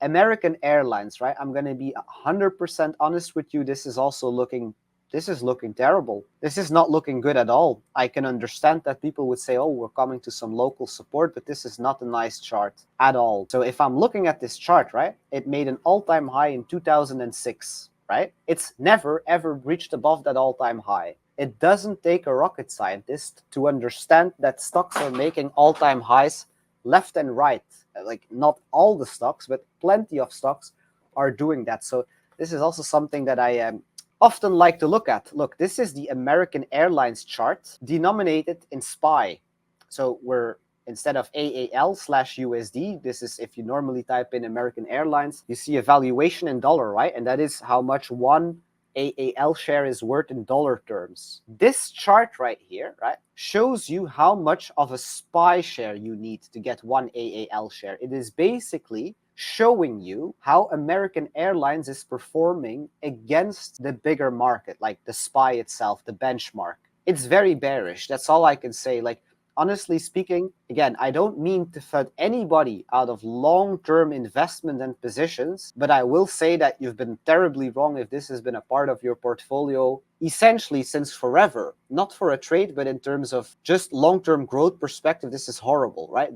American Airlines, right? I'm going to be 100% honest with you. This is looking terrible. This is not looking good at all. I can understand that people would say, oh, we're coming to some local support, but this is not a nice chart at all. So if I'm looking at this chart, right, it made an all-time high in 2006, right? It's never, ever reached above that all-time high. It doesn't take a rocket scientist to understand that stocks are making all-time highs left and right. Like, not all the stocks, but plenty of stocks are doing that. So this is also something that I often like to look at. Look, this is the American Airlines chart denominated in SPY. So we're, instead of AAL/USD, this is, if you normally type in American Airlines, you see a valuation in dollar, right? And that is how much one AAL share is worth in dollar terms. This chart right here, right, shows you how much of a SPY share you need to get one AAL share. It is basically showing you how American Airlines is performing against the bigger market, like the SPY itself, the benchmark. It's very bearish. That's all I can say. Like, honestly speaking, again, I don't mean to FUD anybody out of long-term investment and positions, but I will say that you've been terribly wrong if this has been a part of your portfolio essentially since forever. Not for a trade, but in terms of just long-term growth perspective, this is horrible, right?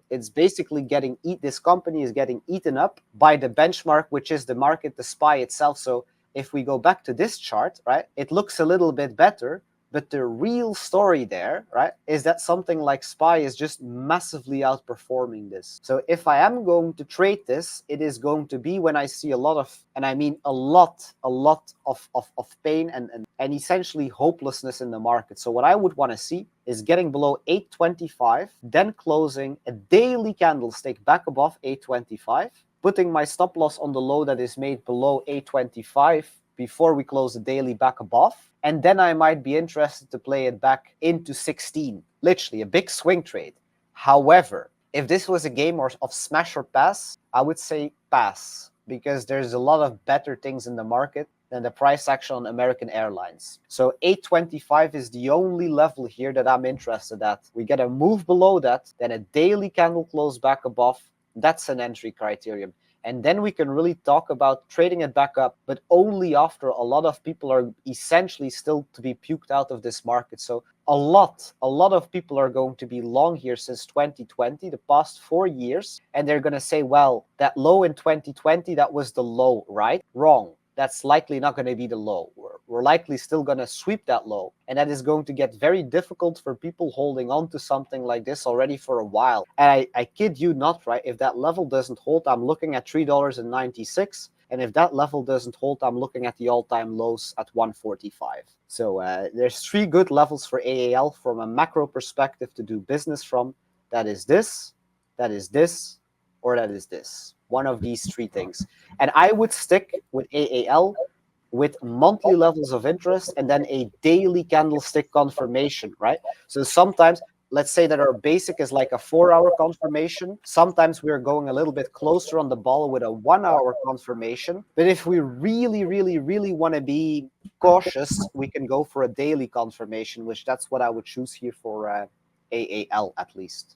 It's basically this company is getting eaten up by the benchmark, which is the market, the SPY itself. So if we go back to this chart, right, it looks a little bit better. But the real story there, right, is that something like SPY is just massively outperforming this. So if I am going to trade this, it is going to be when I see a lot of, and I mean a lot of pain and essentially hopelessness in the market. So what I would want to see is getting below 825, then closing a daily candlestick back above 825, putting my stop loss on the low that is made below 825 before we close the daily back above. And then I might be interested to play it back into 16. Literally a big swing trade. However, if this was a game of smash or pass, I would say pass, because there's a lot of better things in the market than the price action on American Airlines. So 825 is the only level here that I'm interested at. We get a move below that, then a daily candle close back above. That's an entry criterion. And then we can really talk about trading it back up, but only after a lot of people are essentially still to be puked out of this market. So a lot of people are going to be long here since 2020, the past 4 years. And they're going to say, well, that low in 2020, that was the low, right? Wrong. That's likely not going to be the low. We're likely still going to sweep that low. And that is going to get very difficult for people holding on to something like this already for a while. And I kid you not, right? If that level doesn't hold, I'm looking at $3.96. And if that level doesn't hold, I'm looking at the all-time lows at 145. So there's 3 good levels for AAL from a macro perspective to do business from. That is this, or that is this. One of these 3 things. And I would stick with AAL with monthly levels of interest and then a daily candlestick confirmation, right? So sometimes, let's say that our basic is like a 4-hour confirmation. Sometimes we're going a little bit closer on the ball with a 1-hour confirmation. But if we really want to be cautious, we can go for a daily confirmation, which that's what I would choose here for AAL at least.